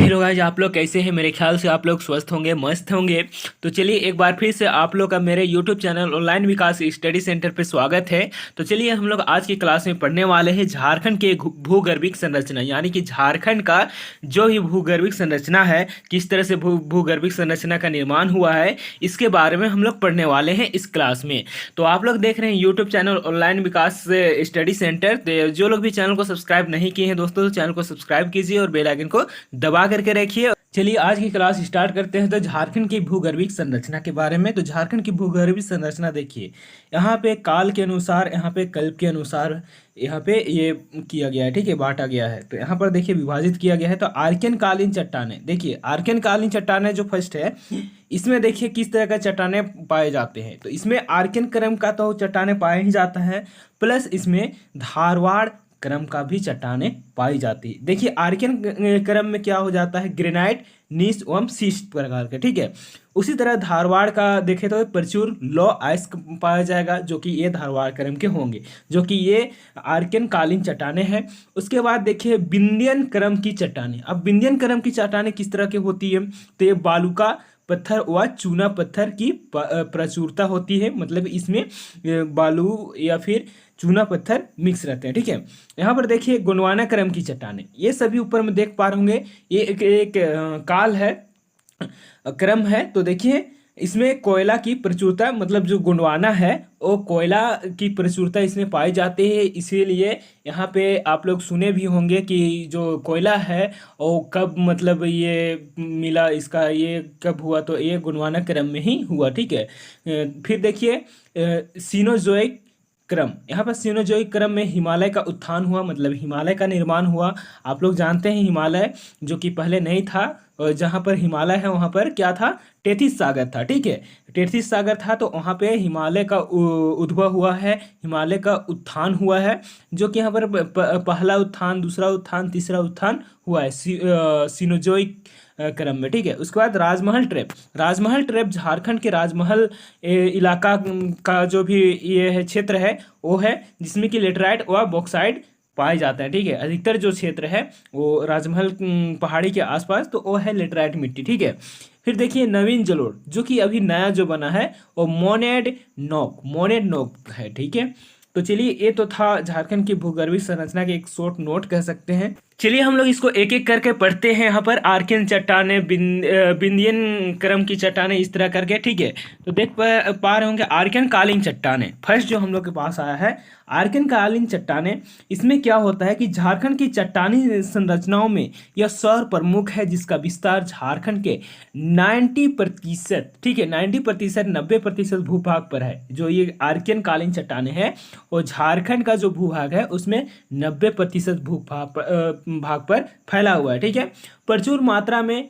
Hello guys, आप लोग कैसे हैं। मेरे ख्याल से आप लोग स्वस्थ होंगे, मस्त होंगे। तो चलिए एक बार फिर से आप लोग का मेरे यूट्यूब चैनल ऑनलाइन विकास स्टडी सेंटर पे स्वागत है। तो चलिए हम लोग आज की क्लास में पढ़ने वाले हैं झारखंड के भूगर्भिक संरचना, यानी कि झारखंड का जो ही भूगर्भिक संरचना है, किस तरह से भूगर्भिक संरचना का निर्माण हुआ है, इसके बारे में हम लोग पढ़ने वाले हैं इस क्लास में। तो आप लोग देख रहे हैं यूट्यूब चैनल ऑनलाइन विकास स्टडी सेंटर। तो जो लोग भी चैनल को सब्सक्राइब नहीं किए हैं दोस्तों, तो चैनल को सब्सक्राइब कीजिए और बेल आइकन को दबा करके रखिए। चलिए आज की क्लास स्टार्ट करते हैं। तो झारखंड की भूगर्भिक संरचना के बारे में। तो झारखंड की भूगर्भिक संरचना देखिए, यहाँ पे काल के अनुसार, यहाँ पे कल्प के अनुसार यहाँ पे ये किया गया है, ठीक है, बांटा गया है। तो यहाँ पर देखिए विभाजित किया गया है। तो आर्कियन कालीन चट्टाने, देखिए आर्कियन कालीन चट्टाने जो फर्स्ट है, इसमें देखिए किस तरह का चट्टाने पाए जाते हैं। तो इसमें आर्कियन क्रम का तो चट्टाने पाया ही जाता है, प्लस इसमें धारवाड़ क्रम का भी चट्टाने पाई जाती है। देखिए आर्कियन क्रम में क्या हो जाता है, ग्रेनाइट, नीस एवं शिस्ट प्रकार के, ठीक है। उसी तरह धारवाड़ का देखें तो प्रचुर लो आइस पाया जाएगा, जो कि ये धारवाड़ क्रम के होंगे, जो कि ये आर्कियन कालीन चट्टाने हैं। उसके बाद देखिए विंध्यन क्रम की चट्टाने। अब विंध्यन क्रम की चट्टाने किस तरह की होती है, तो ये बालुका पत्थर व चूना पत्थर की प्रचुरता होती है, मतलब इसमें बालू या फिर चूना पत्थर मिक्स रहते हैं, ठीक है। यहाँ पर देखिए गोंडवाना क्रम की चट्टानें, ये सभी ऊपर में देख पा रहे होंगे। ये एक काल है, क्रम है। तो देखिए इसमें कोयला की प्रचुरता, मतलब जो गोंडवाना है वो कोयला की प्रचुरता इसमें पाई जाती है। इसीलिए यहाँ पे आप लोग सुने भी होंगे कि जो कोयला है वो कब, मतलब ये मिला, इसका ये कब हुआ, तो ये गोंडवाना क्रम में ही हुआ, ठीक है। फिर देखिए सीनोजोइक क्रम, यहाँ पर सीनोजोइक क्रम में हिमालय का उत्थान हुआ, मतलब हिमालय का निर्माण हुआ। आप लोग जानते हैं हिमालय जो कि पहले नहीं था, और जहाँ पर हिमालय है वहाँ पर क्या था, टेथिस सागर था, ठीक है। टेथिस सागर था, तो वहाँ पे हिमालय का उद्भव हुआ है, हिमालय का उत्थान हुआ है, जो कि यहाँ पर पहला उत्थान, दूसरा उत्थान, तीसरा उत्थान हुआ है सीनोजोइक क्रम में, ठीक है। उसके बाद राजमहल ट्रैप। राजमहल ट्रैप झारखंड के राजमहल इलाका का जो भी ये है क्षेत्र है, वो है जिसमें कि लेटराइट व बॉक्साइट पाए जाते हैं, ठीक है। अधिकतर जो क्षेत्र है वो राजमहल पहाड़ी के आसपास, तो वो है लेटराइट मिट्टी, ठीक है। फिर देखिए नवीन जलोढ़, जो कि अभी नया जो बना है वो मोनेड नोक है, ठीक है। तो चलिए ये तो था झारखंड की भूगर्भिक संरचना के एक शॉर्ट नोट कह सकते हैं। चलिए हम लोग इसको एक एक करके पढ़ते हैं। यहाँ पर आर्कियन चट्टाने, विंध्यन क्रम की चट्टाने, इस तरह करके, ठीक है। तो देख पा रहे होंगे आर्कियन कालीन चट्टाने फर्स्ट जो हम लोग के पास आया है, आर्कियन कालीन चट्टाने। इसमें क्या होता है कि झारखंड की चट्टानी संरचनाओं में यह सर्व प्रमुख है, जिसका विस्तार झारखंड के 90%, ठीक है, 90%, 90% भूभाग पर है। जो ये आर्कियन कालीन चट्टाने हैं वो झारखंड का जो भूभाग है उसमें 90% भाग पर फैला हुआ है, ठीक है। प्रचुर मात्रा में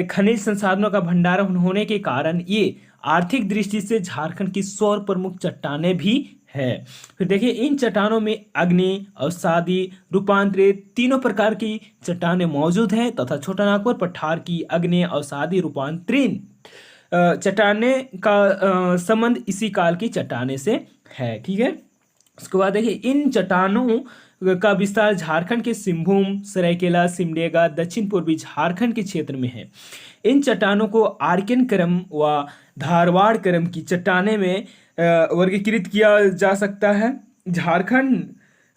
खनिज संसाधनों का भंडारण होने के कारण ये आर्थिक दृष्टि से झारखंड की सौर प्रमुख चट्टाने भी है। फिर देखिए इन चट्टानों में अग्नि, अवसादी, रूपांतरित तीनों प्रकार की चट्टानें मौजूद हैं, तथा छोटा नागपुर पठार की अग्नि, अवसादी, रूपांतरित चट्टाने का संबंध इसी काल की चट्टाने से है, ठीक है। उसके बाद देखिए इन चट्टानों का विस्तार झारखंड के सिंहभूम, सरायकेला, सिमडेगा, दक्षिण पूर्वी झारखंड के क्षेत्र में है। इन चट्टानों को आर्कियन क्रम व धारवाड़ क्रम की चट्टाने में वर्गीकृत किया जा सकता है। झारखंड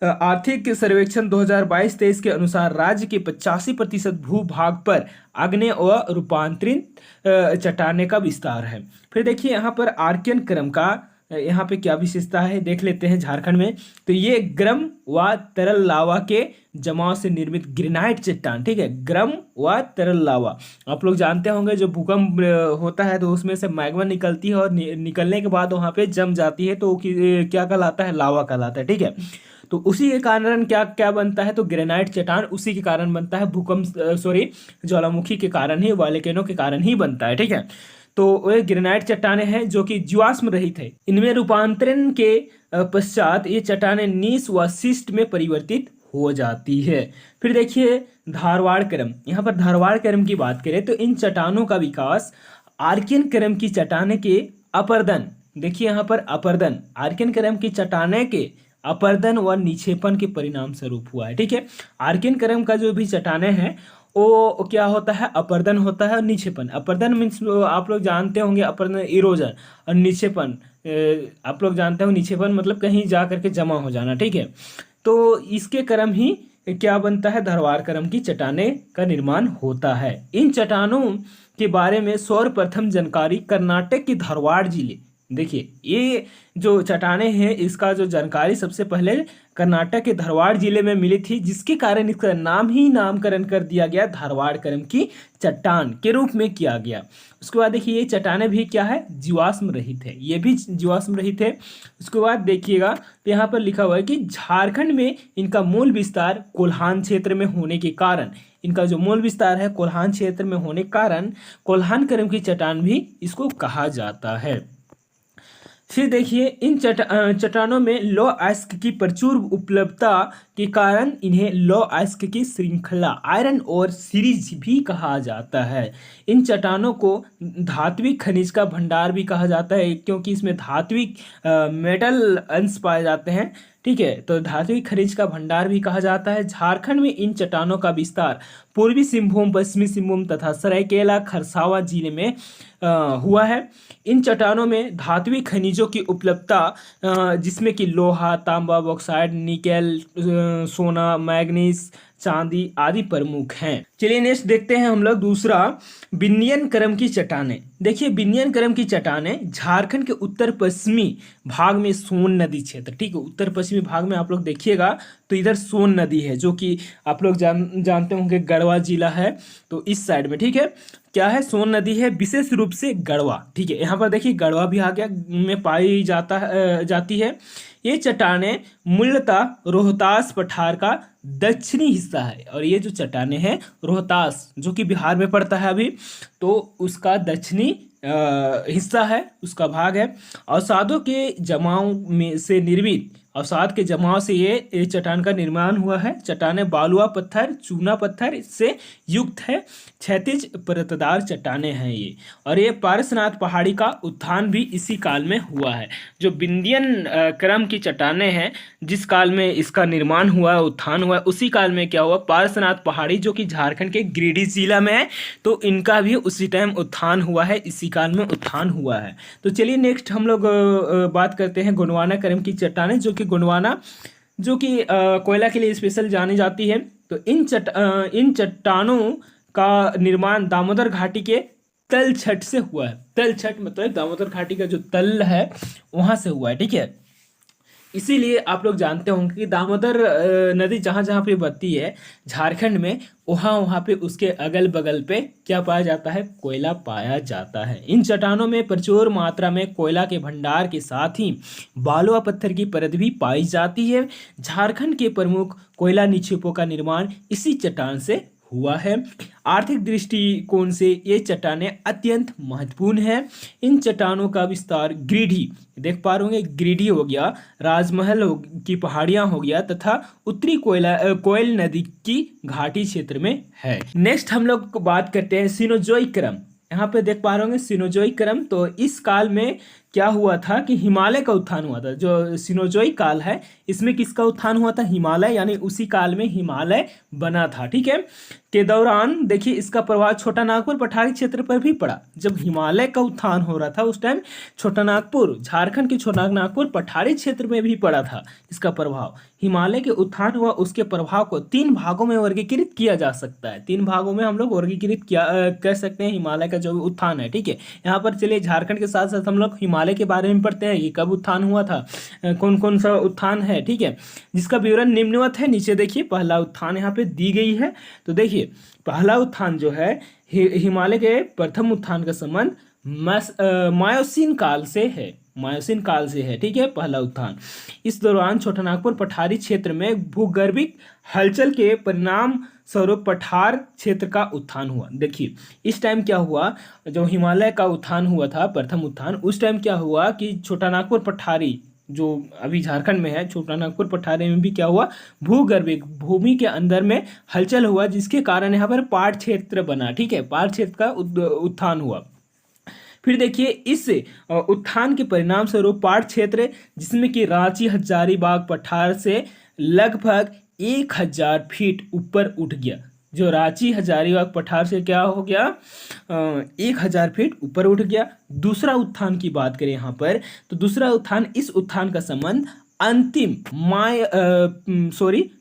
आर्थिक सर्वेक्षण 2022-23 के अनुसार राज्य के 85% भूभाग पर आग्नेय व रूपांतरित चट्टाने का विस्तार है। फिर देखिए यहाँ पर आर्कियन क्रम का यहाँ पे क्या विशेषता है देख लेते हैं झारखंड में। तो ये गर्म व तरल लावा के जमाव से निर्मित ग्रेनाइट चट्टान, ठीक है, गर्म व तरल लावा। आप लोग जानते होंगे जो भूकंप होता है तो उसमें से मैग्मा निकलती है, और निकलने के बाद वहाँ पे जम जाती है, तो क्या कहलाता है, लावा कहलाता है, ठीक है। तो उसी के कारण क्या क्या बनता है, तो ग्रेनाइट चट्टान उसी के कारण बनता है, ज्वालामुखी के कारण ही, वॉल्केनो के कारण ही बनता है, ठीक है। तो वे ग्रेनाइट चट्टाने हैं जो कि जीवाश्म रहित है। इनमें रूपांतरण के पश्चात ये चट्टाने नीस व शिस्ट में परिवर्तित हो जाती है। फिर देखिए धारवाड़ क्रम, यहाँ पर धारवाड़ क्रम की बात करें तो इन चट्टानों का विकास आर्कियन क्रम की चट्टाने के अपर्दन, देखिए यहाँ पर अपर्दन, आर्कियन क्रम की चट्टाने के अपर्दन व निक्षेपण के परिणाम स्वरूप हुआ है, ठीक है। आर्कियन क्रम का जो भी चट्टाने हैं वो क्या होता है, अपर्दन होता है और नीचेपन। अपर्दन मीन्स आप लोग जानते होंगे, अपर्दन इरोजन, और नीचेपन आप लोग जानते हो, नीचेपन मतलब कहीं जा करके जमा हो जाना, ठीक है। तो इसके क्रम ही क्या बनता है, धरवार क्रम की चट्टाने का निर्माण होता है। इन चट्टानों के बारे में सर्वप्रथम जानकारी कर्नाटक के धारवाड़ जिले, देखिए ये जो चट्टाने हैं इसका जो जानकारी सबसे पहले कर्नाटक के धारवाड़ जिले में मिली थी, जिसके कारण इसका नाम ही नामकरण कर दिया गया, धारवाड़ क्रम की चट्टान के रूप में किया गया। उसके बाद देखिए ये चट्टाने भी क्या है, जीवाश्म रहित है, ये भी जीवाश्म रहित है। उसके बाद देखिएगा तो यहाँ पर लिखा हुआ है कि झारखंड में इनका मूल विस्तार कोल्हान क्षेत्र में होने के कारण, इनका जो मूल विस्तार है कोल्हान क्षेत्र में होने के कारण कोल्हान क्रम की चट्टान भी इसको कहा जाता है। फिर देखिए इन चट्टानों में लौह अयस्क की प्रचुर उपलब्धता के कारण इन्हें लौह अयस्क की श्रृंखला, आयरन और सीरीज भी कहा जाता है। इन चट्टानों को धात्विक खनिज का भंडार भी कहा जाता है, क्योंकि इसमें धात्विक मेटल अंश पाए जाते हैं, ठीक है। तो धात्विक खनिज का भंडार भी कहा जाता है। झारखंड में इन चट्टानों का विस्तार पूर्वी सिंहभूम, पश्चिमी सिंहभूम तथा सरायकेला खरसावां जिले में हुआ है। इन चट्टानों में धात्विक खनिजों की उपलब्धता जिसमें कि लोहा, तांबा, बॉक्साइट, निकेल, सोना, मैग्नीज, चांदी आदि प्रमुख हैं। चलिए नेक्स्ट देखते हैं हम लोग दूसरा, विन्यन क्रम की चट्टानें। देखिए विन्यन क्रम की चट्टानें झारखंड के उत्तर पश्चिमी भाग में सोन नदी क्षेत्र, ठीक है, उत्तर पश्चिमी भाग में आप लोग देखिएगा तो इधर सोन नदी है, जो कि आप लोग जानते होंगे गढ़वा जिला है, तो इस साइड में, ठीक है, क्या है, सोन नदी है, विशेष रूप से गढ़वा, ठीक है। यहाँ पर देखिए गढ़वा भी आ गया में पाई जाती है। ये चट्टानें मूलतः रोहतास पठार का दक्षिणी हिस्सा है, और ये जो चट्टानें हैं रोहतास जो कि बिहार में पड़ता है अभी, तो उसका दक्षिणी हिस्सा है, उसका भाग है। अवसादों के जमाव में से निर्मित, अवसाद के जमाव से ये चट्टान का निर्माण हुआ है। चट्टानें बालुआ पत्थर, चूना पत्थर से युक्त है, क्षैतिज परतदार चट्टानें हैं ये, और ये पारसनाथ पहाड़ी का उत्थान भी इसी काल में हुआ है। जो विंध्यन क्रम की चट्टानें हैं, जिस काल में इसका निर्माण हुआ है, उत्थान हुआ है, उसी काल में क्या हुआ, पारसनाथ पहाड़ी जो कि झारखंड के गिरिडीह जिला में है, तो इनका भी उसी टाइम उत्थान हुआ है, इसी काल में उत्थान हुआ है। तो चलिए नेक्स्ट हम लोग बात करते हैं गोंडवाना क्रम की चट्टानें, जो कि गोंडवाना जो कि कोयला के लिए स्पेशल जानी जाती है। तो इन चट्टानों का निर्माण दामोदर घाटी के तलछट से हुआ है। तलछट मतलब दामोदर घाटी का जो तल है वहां से हुआ है, ठीक है। इसीलिए आप लोग जानते होंगे कि दामोदर नदी जहाँ जहाँ पे बहती है झारखंड में, वहाँ पे उसके अगल बगल पे क्या पाया जाता है, कोयला पाया जाता है। इन चट्टानों में प्रचुर मात्रा में कोयला के भंडार के साथ ही बालुआ पत्थर की परत भी पाई जाती है। झारखंड के प्रमुख कोयला निक्षेपों का निर्माण इसी चट्टान से हुआ है। आर्थिक दृष्टिकोण से ये चट्टानें अत्यंत महत्वपूर्ण है। इन चट्टानों का विस्तार गिरिडीह, देख पा रहे होंगे, गिरिडीह हो गया, राजमहल की पहाड़ियां हो गया, तथा उत्तरी कोयल नदी की घाटी क्षेत्र में है। नेक्स्ट हम लोग बात करते हैं सिनोजोइक क्रम। यहाँ पे देख पा रहे होंगे सिनोजोइक क्रम। तो इस काल में क्या हुआ था कि हिमालय का उत्थान हुआ था। जो सिनोजोइक काल है इसमें किसका उत्थान हुआ था, हिमालय, यानी उसी काल में हिमालय बना था, ठीक है। के दौरान देखिए इसका प्रभाव छोटा नागपुर पठारी क्षेत्र पर भी पड़ा। जब हिमालय का उत्थान हो रहा था उस टाइम छोटा नागपुर, झारखंड के छोटा नागपुर पठारी क्षेत्र में भी पड़ा था इसका प्रभाव। हिमालय के उत्थान हुआ, उसके प्रभाव को 3 भागों में वर्गीकृत किया जा सकता है। 3 भागों में हम लोग वर्गीकृत कर सकते हैं हिमालय का जो उत्थान है, ठीक है। यहाँ पर चलिए झारखंड के साथ साथ हम लोग हिमालय के बारे में पढ़ते हैं, ये कब उत्थान हुआ था, कौन कौन सा उत्थान है, ठीक है, जिसका विवरण निम्नवत है। नीचे देखिए पहला उत्थान यहाँ पे दी गई है। तो देखिए पहला उत्थान जो है हिमालय के प्रथम उत्थान का संबंध मायोसीन काल से है, मायोसीन काल से है, ठीक है, पहला उत्थान। इस दौरान छोटा नागपुर पठारी क्षेत्र में भूगर्भिक हलचल के परिणाम स्वरूप पठार क्षेत्र का उत्थान हुआ। देखिए इस टाइम क्या हुआ, जो हिमालय का उत्थान हुआ था प्रथम उत्थान, उस टाइम क्या हुआ कि छोटा नागपुर पठारी जो अभी झारखंड में है, छोटा नागपुर पठारी में भी क्या हुआ, भूगर्भिक भूमि के अंदर में हलचल हुआ, जिसके कारण यहाँ पर पाट क्षेत्र बना, ठीक है, पाट क्षेत्र का उत्थान हुआ। फिर देखिए इस उत्थान के परिणाम स्वरूप पाट क्षेत्र, जिसमें कि रांची हजारीबाग पठार से लगभग 1000 फीट ऊपर उठ गया। जो रांची हजारीबाग पठार से क्या हो गया, 1,000 फीट ऊपर उठ गया। दूसरा उत्थान की बात करें यहाँ पर, तो दूसरा उत्थान, इस उत्थान का संबंध अंतिम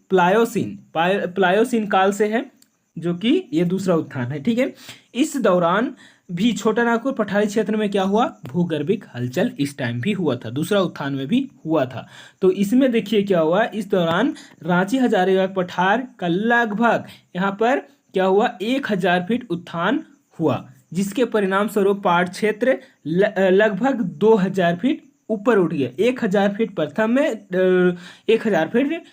प्लायोसीन काल से है, जो कि ये दूसरा उत्थान है। ठीक है, इस दौरान भी छोटा नागपुर पठारी क्षेत्र में क्या हुआ, भूगर्भिक हलचल इस टाइम भी हुआ था, दूसरा उत्थान में भी हुआ था। तो इसमें देखिए क्या हुआ, इस दौरान रांची हजारीबाग पठार का लगभग यहाँ पर क्या हुआ, 1,000 फीट उत्थान हुआ, जिसके परिणाम स्वरूप पहाड़ क्षेत्र लगभग 2,000 फीट ऊपर उठ गया। 1,000 फीट प्रथम में, 1,000 फीट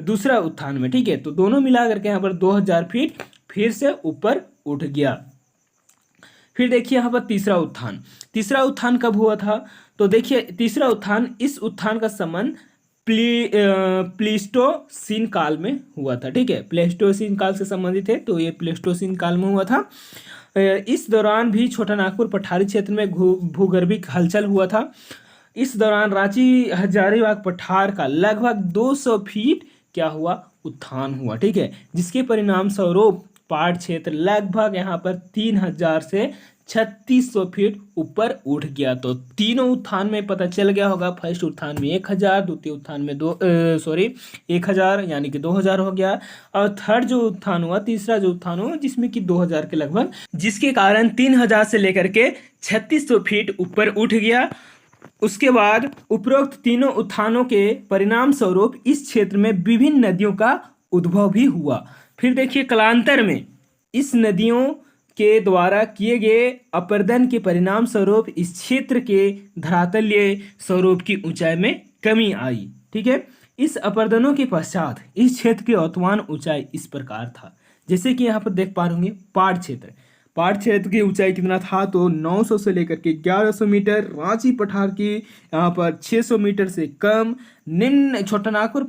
दूसरा उत्थान में। ठीक है, तो दोनों मिला करके यहाँ पर 2,000 फीट फिर से ऊपर उठ गया। फिर देखिए यहाँ पर तीसरा उत्थान, तीसरा उत्थान कब हुआ था, तो देखिए तीसरा उत्थान, इस उत्थान का संबंध प्लीस्टोसीन काल में हुआ था। ठीक है, प्लेस्टोसीन काल से संबंधित है, तो ये प्लेस्टोसीन काल में हुआ था। इस दौरान भी छोटा नागपुर पठारी क्षेत्र में भूगर्भिक हलचल हुआ था। इस दौरान रांची हजारीबाग पठार का लगभग 200 फीट क्या हुआ, उत्थान हुआ। ठीक है, जिसके परिणाम स्वरूप पहाड़ क्षेत्र लगभग यहाँ पर 3,000 से 3,600 फीट ऊपर उठ गया। तो तीनों उत्थान में पता चल गया होगा, फर्स्ट उत्थान में 1,000, द्वितीय उत्थान में 1,000 यानी कि 2,000 हो गया, और थर्ड जो उत्थान हुआ, तीसरा जो उत्थान हुआ, जिसमें कि 2,000 के लगभग, जिसके कारण 3,000 से लेकर के 3,600 फीट ऊपर उठ गया। उसके बाद उपरोक्त तीनों उत्थानों के परिणाम स्वरूप इस क्षेत्र में विभिन्न नदियों का उद्भव भी हुआ। फिर देखिए कालांतर में इस नदियों के द्वारा किए गए अपर्दन के परिणाम स्वरूप इस क्षेत्र के धरातलीय स्वरूप की ऊंचाई में कमी आई। ठीक है, इस अपर्दनों के पश्चात इस क्षेत्र की औसतमान ऊंचाई इस प्रकार था, जैसे कि यहाँ पर देख पा रहे होंगे, पहाड़ क्षेत्र की ऊंचाई कितना था, तो 900 से लेकर के 1,100 मीटर, रांची पठार की यहाँ पर 600 मीटर से कम, निम्न छोटा नागपुर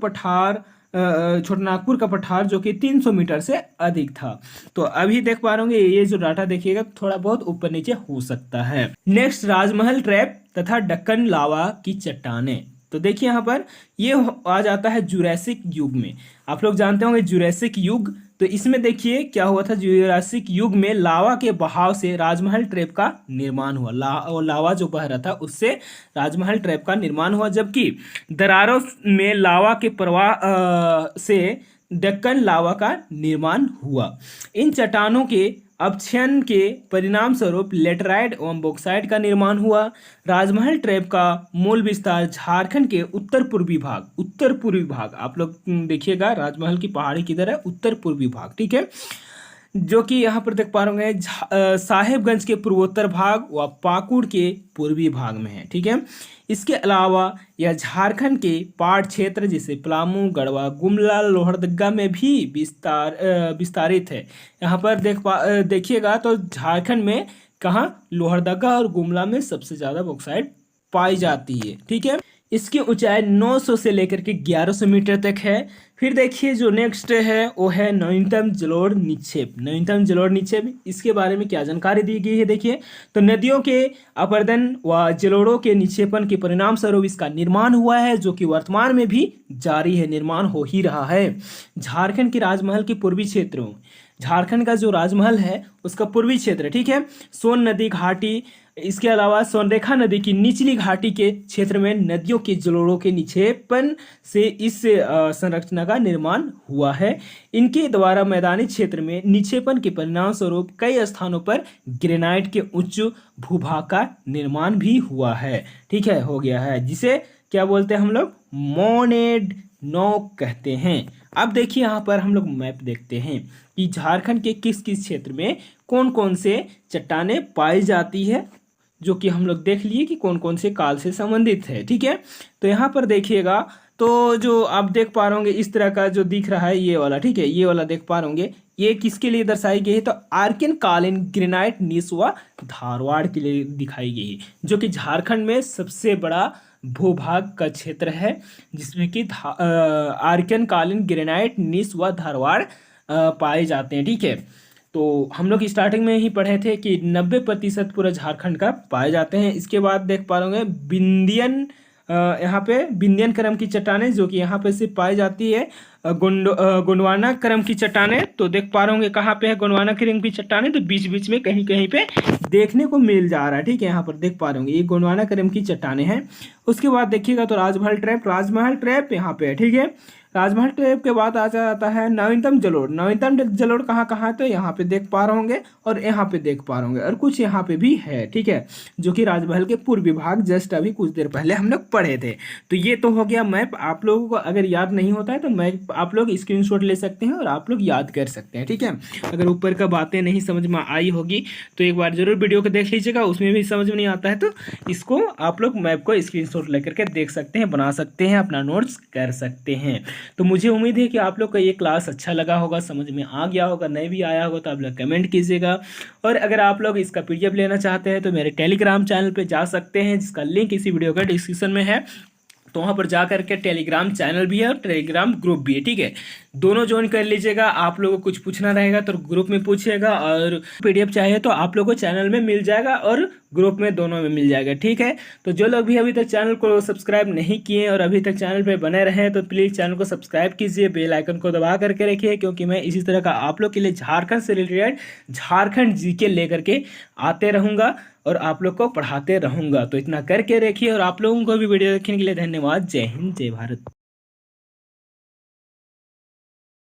का पठार जो कि 300 मीटर से अधिक था। तो अभी देख पा रहे होंगे, ये जो डाटा देखिएगा थोड़ा बहुत ऊपर नीचे हो सकता है। नेक्स्ट, राजमहल ट्रैप तथा दक्कन लावा की चट्टानें। तो देखिए यहाँ पर ये आ जाता है जुरैसिक युग में। आप लोग जानते होंगे जुरैसिक युग, तो इसमें देखिए क्या हुआ था, जुरासिक युग में लावा के बहाव से राजमहल ट्रैप का निर्माण हुआ। लावा जो बह रहा था उससे राजमहल ट्रैप का निर्माण हुआ, जबकि दरारों में लावा के प्रवाह से दक्कन लावा का निर्माण हुआ। इन चट्टानों के अपक्षयन के परिणाम स्वरूप लेटराइट एवं बॉक्साइट का निर्माण हुआ। राजमहल ट्रैप का मूल विस्तार झारखंड के उत्तर पूर्वी भाग, आप लोग देखिएगा राजमहल की पहाड़ी किधर है, उत्तर पूर्वी भाग। ठीक है, जो कि यहाँ पर देख पा रहे हैं साहेबगंज के पूर्वोत्तर भाग व पाकुड़ के पूर्वी भाग में है। ठीक है, इसके अलावा यह झारखंड के पहाड़ क्षेत्र जैसे पलामू, गढ़वा, गुमला, लोहरदगा में भी विस्तारित है। यहाँ पर देखिएगा तो झारखंड में कहाँ, लोहरदगा और गुमला में सबसे ज़्यादा बॉक्साइट पाई जाती है। ठीक है, इसकी ऊंचाई 900 से लेकर के 1,100 मीटर तक है। फिर देखिए जो नेक्स्ट है वो है नवीनतम जलोढ़ निक्षेप। इसके बारे में क्या जानकारी दी गई है, देखिए तो नदियों के अपर्दन व जलोढ़ों के निक्षेपण के परिणाम स्वरूप इसका निर्माण हुआ है, जो कि वर्तमान में भी जारी है, निर्माण हो ही रहा है। झारखंड के राजमहल के पूर्वी क्षेत्रों, झारखंड का जो राजमहल है उसका पूर्वी क्षेत्र, ठीक है, सोन नदी घाटी, इसके अलावा सोनरेखा नदी की निचली घाटी के क्षेत्र में नदियों के जलोढ़ों के निक्षेपण से इस संरचना का निर्माण हुआ है। इनके द्वारा मैदानी क्षेत्र में निक्षेपण के परिणाम स्वरूप कई स्थानों पर ग्रेनाइट के उच्च भूभाग का निर्माण भी हुआ है। ठीक है, हो गया है, जिसे क्या बोलते हैं हम लोग, मोनेड नोक कहते हैं। अब देखिए यहाँ पर हम लोग मैप देखते हैं कि झारखंड के किस किस क्षेत्र में कौन कौन से चट्टानें पाई जाती है, जो कि हम लोग देख लिए कि कौन कौन से काल से संबंधित है। ठीक है, तो यहाँ पर देखिएगा तो जो आप देख पा रहे होंगे इस तरह का जो दिख रहा है ये वाला, ठीक है, ये वाला देख पा रहे होंगे, ये किसके लिए दर्शाई गई है, तो आर्कियन कालीन ग्रेनाइट नीस व धारवाड़ के लिए दिखाई गई है, जो कि झारखंड में सबसे बड़ा भूभाग का क्षेत्र है, जिसमें कि आर्कियन कालीन ग्रेनाइट नीस व धारवाड़ पाए जाते हैं। ठीक है, तो हम लोग स्टार्टिंग में ही पढ़े थे कि 90% पूरा झारखंड का पाए जाते हैं। इसके बाद देख पा रहे होंगे यहाँ पे विंध्यन क्रम की चट्टानें जो कि यहाँ पे सिर्फ पाई जाती है। गोंडवाना क्रम की चट्टानें तो देख पा रहे होंगे कहाँ पे है गोंडवाना क्रम की चट्टानें, तो बीच बीच में कहीं कहीं पे देखने को मिल जा रहा है। ठीक है, यहाँ पर देख पा रहे होंगे ये गोंडवाना क्रम की चट्टानें हैं। उसके बाद देखिएगा तो राजमहल ट्रैप यहाँ पे है। ठीक है, राजमहल ट्रैप के बाद आ जाता है नवीनतम जलोढ़। नवीनतम जलोढ़ कहाँ कहाँ है तो यहाँ पे देख पा रहे होंगे और यहाँ पे देख पा रहे होंगे और कुछ यहाँ पे भी है। ठीक है, जो कि राजमहल के पूर्व विभाग जस्ट अभी कुछ देर पहले हम लोग पढ़े थे। तो ये तो हो गया मैप। आप लोगों को अगर याद नहीं होता है तो मैप आप लोग स्क्रीनशॉट ले सकते हैं और आप लोग याद कर सकते हैं। ठीक है, अगर ऊपर का बातें नहीं समझ में आई होगी तो एक बार जरूर वीडियो को देख लीजिएगा, उसमें भी समझ में नहीं आता है तो इसको आप लोग मैप को स्क्रीनशॉट लेकर के देख सकते हैं, बना सकते हैं, अपना नोट्स कर सकते हैं। तो मुझे उम्मीद है कि आप लोग को ये क्लास अच्छा लगा होगा, समझ में आ गया होगा। नहीं भी आया होगा तो आप लोग कमेंट कीजिएगा। और अगर आप लोग इसका पीडीएफ लेना चाहते हैं तो मेरे टेलीग्राम चैनल पे जा सकते हैं, जिसका लिंक इसी वीडियो का डिस्क्रिप्शन में है। तो वहाँ पर जा करके टेलीग्राम चैनल भी है और टेलीग्राम ग्रुप भी है। ठीक है, दोनों ज्वाइन कर लीजिएगा। आप लोगों को कुछ पूछना रहेगा तो ग्रुप में पूछिएगा, और पीडीएफ चाहिए तो आप लोगों को चैनल में मिल जाएगा और ग्रुप में, दोनों में मिल जाएगा। ठीक है, तो जो लोग भी अभी तक चैनल को सब्सक्राइब नहीं किए और अभी तक चैनल पे बने रहे तो प्लीज़ चैनल को सब्सक्राइब कीजिए, बेल आइकन को दबा करके रखिए, क्योंकि मैं इसी तरह का आप लोग के लिए झारखंड से रिलेटेड झारखंड जीके लेकर के आते रहूँगा और आप लोग को पढ़ाते रहूँगा। तो इतना करके रखिए, और आप लोगों को भी वीडियो देखने के लिए धन्यवाद। जय हिंद, जय भारत।